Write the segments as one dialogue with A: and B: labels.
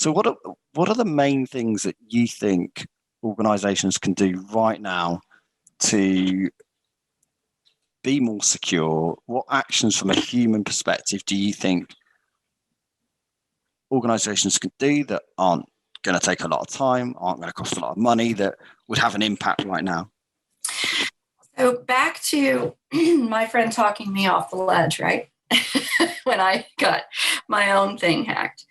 A: So what are the main things that you think organizations can do right now to be more secure? What actions from a human perspective do you think organizations can do that aren't going to take a lot of time, aren't going to cost a lot of money, that would have an impact right now?
B: So back to my friend talking me off the ledge, right? When I got my own thing hacked.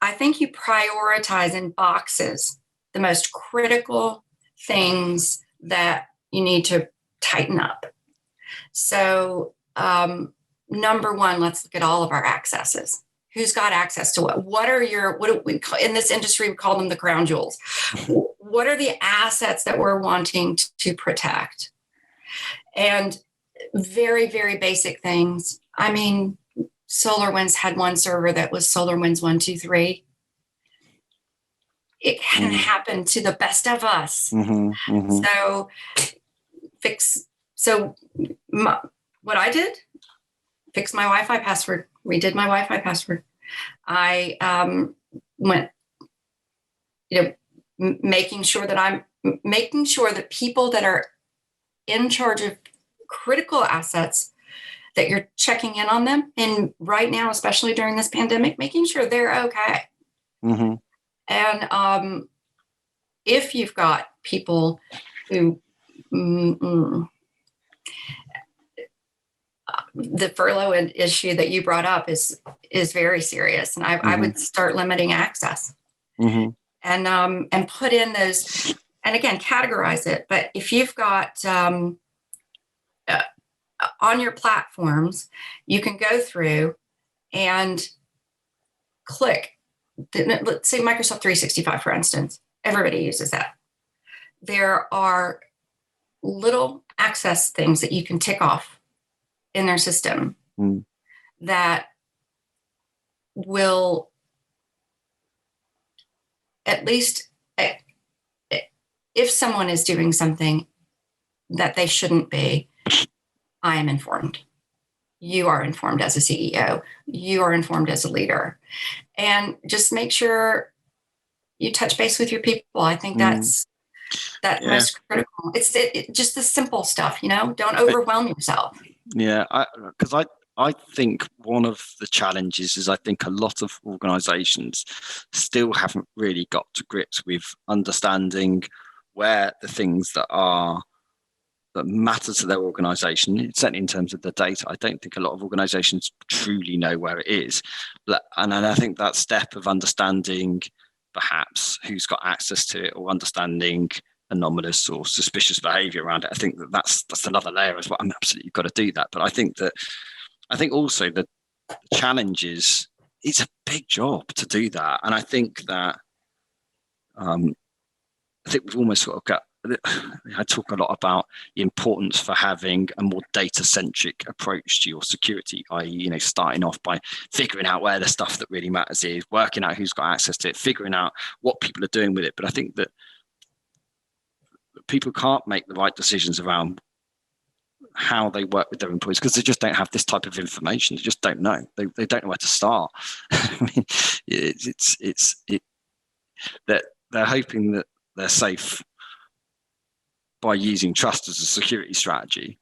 B: I think you prioritize in boxes the most critical things that you need to tighten up. So number one, let's look at all of our accesses. Who's got access to what? What do we call, in this industry, we call them the crown jewels. What are the assets that we're wanting to protect? And very, very basic things. I mean, SolarWinds had one server that was SolarWinds 123. It can happen to the best of us. So what I did, fix my Wi-Fi password, redid my Wi-Fi password. I went, making sure that people that are in charge of critical assets, that you're checking in on them. And right now, especially during this pandemic, making sure they're okay. And if you've got people who, the furlough issue that you brought up is very serious. And I would start limiting access and put in those, and again, categorize it. But if you've got, on your platforms, you can go through and click. Let's say Microsoft 365, for instance. Everybody uses that. There are little access things that you can tick off in their system that will, at least if someone is doing something that they shouldn't be, I am informed. You are informed as a CEO. You are informed as a leader. And just make sure you touch base with your people. I think that's most critical. It's just the simple stuff, don't overwhelm yourself.
A: Yeah, because I think one of the challenges is I think a lot of organizations still haven't really got to grips with understanding where the things that matter to their organization, certainly in terms of the data. I don't think a lot of organizations truly know where it is. And I think that step of understanding perhaps who's got access to it, or understanding anomalous or suspicious behavior around it, I think that's another layer as well. I'm absolutely got to do that. But I think also the challenge is, it's a big job to do that. And I think that we've almost sort of got, I talk a lot about the importance for having a more data-centric approach to your security, i.e., starting off by figuring out where the stuff that really matters is, working out who's got access to it, figuring out what people are doing with it. But I think that people can't make the right decisions around how they work with their employees because they just don't have this type of information. They just don't know. They don't know where to start. I mean, that they're hoping that they're safe by using trust as a security strategy,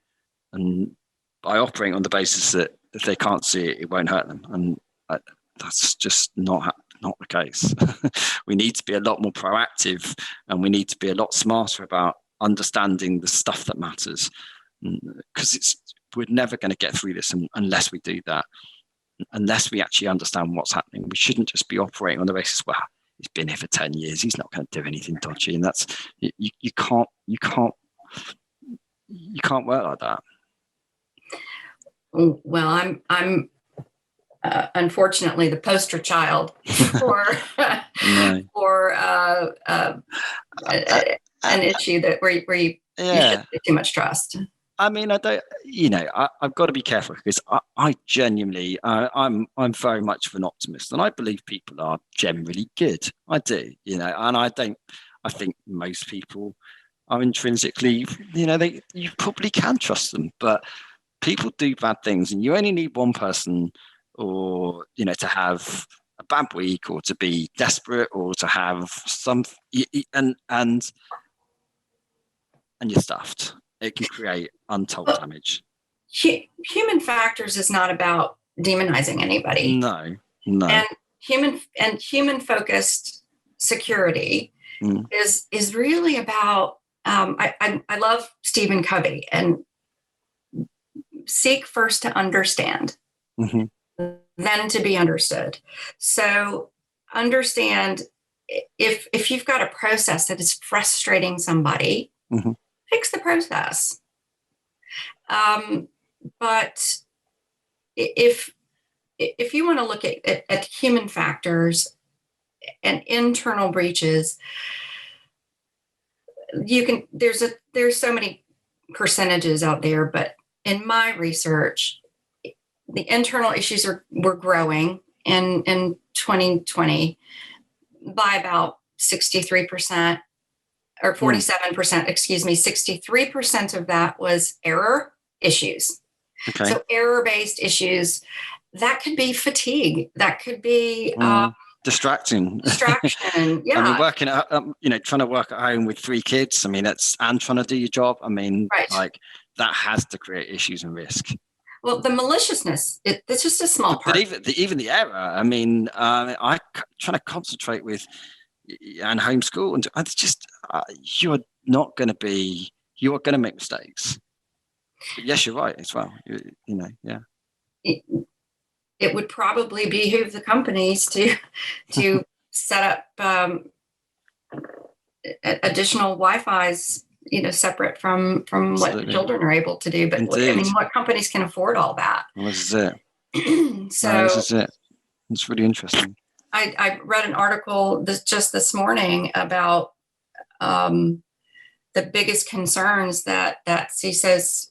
A: and by operating on the basis that if they can't see it, it won't hurt them. And that's just not the case. We need to be a lot more proactive, and we need to be a lot smarter about understanding the stuff that matters, because we're never going to get through this unless we do that, unless we actually understand what's happening. We shouldn't just be operating on the basis, well, he's been here for 10 years. He's not going to do anything dodgy. And that's, you can't work like that.
B: Well, I'm unfortunately the poster child for an issue that where you shouldn't take too much trust.
A: I mean, I've got to be careful because I genuinely, I'm very much of an optimist, and I believe people are generally good. I do, and I think most people are intrinsically, you probably can trust them, but people do bad things, and you only need one person or, to have a bad week or to be desperate or to have some, and you're stuffed. It can create untold damage.
B: Human factors is not about demonizing anybody.
A: No.
B: And human focused security is really about. I love Stephen Covey, and seek first to understand, then to be understood. So understand if you've got a process that is frustrating somebody, fix the process. But if you want to look at human factors and internal breaches, there's so many percentages out there, but in my research, the internal issues were growing in 2020 by about 63%, or 47%, excuse me. 63% of that was error issues.
A: Okay.
B: So error-based issues, that could be fatigue, that could be
A: distraction.
B: Yeah.
A: I mean, working at, trying to work at home with 3 kids. I mean, and trying to do your job. I mean,
B: right.
A: That has to create issues and risk.
B: Well, the maliciousness, it's just a small part.
A: But even the error, I mean, I trying to concentrate with and homeschool, and it's just, you are going to make mistakes. But yes, you're right as well. Yeah.
B: It would probably behoove the companies to set up additional Wi-Fi's, separate from what children are able to do. But
A: Indeed.
B: I mean, what companies can afford all that?
A: Well, this is it.
B: This
A: is it. It's really interesting.
B: I read an article this morning about the biggest concerns that CISOs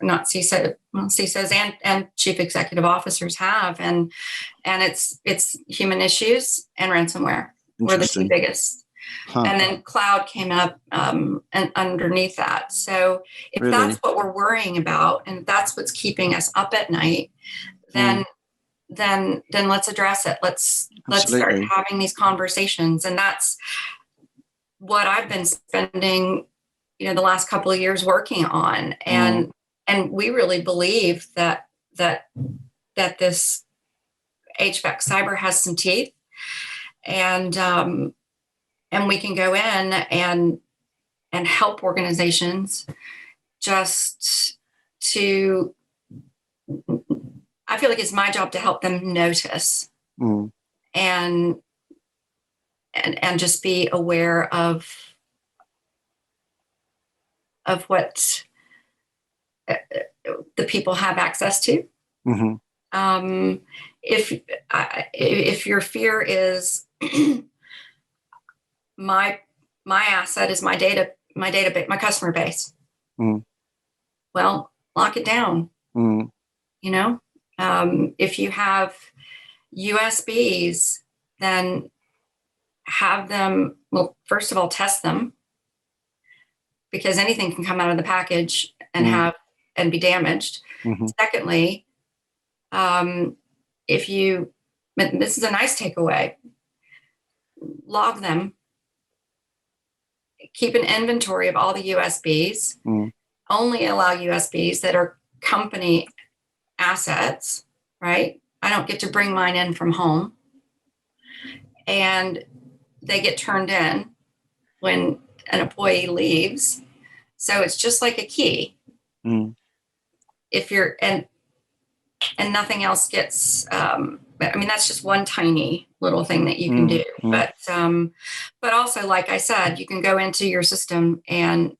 B: and chief executive officers have, and it's human issues and ransomware were the 2 biggest. And then cloud came up and underneath that. So if that's what we're worrying about, and that's what's keeping us up at night, then let's address it. Let's start having these conversations. And that's what I've been spending, the last couple of years working on. And we really believe that this HVAC cyber has some teeth, and we can go in and help organizations just to, I feel like it's my job to help them notice and just be aware of what the people have access to. If your fear is my asset is my data, my customer base. Well, lock it down. If you have USBs, then have them, well, first of all, test them, because anything can come out of the package and be damaged. Secondly, this is a nice takeaway, log them, keep an inventory of all the USBs, only allow USBs that are company assets, right? I don't get to bring mine in from home, and they get turned in when an employee leaves. So it's just like a key. If you're, and nothing else gets, that's just one tiny little thing that you can do. But also, like I said, you can go into your system and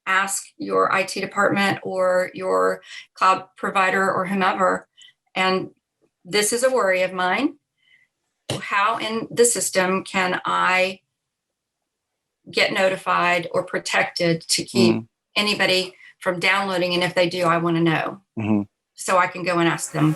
B: ask your IT department or your cloud provider or whomever, and this is a worry of mine. How in the system can I get notified or protected to keep anybody from downloading? And if they do, I want to know. So I can go and ask them.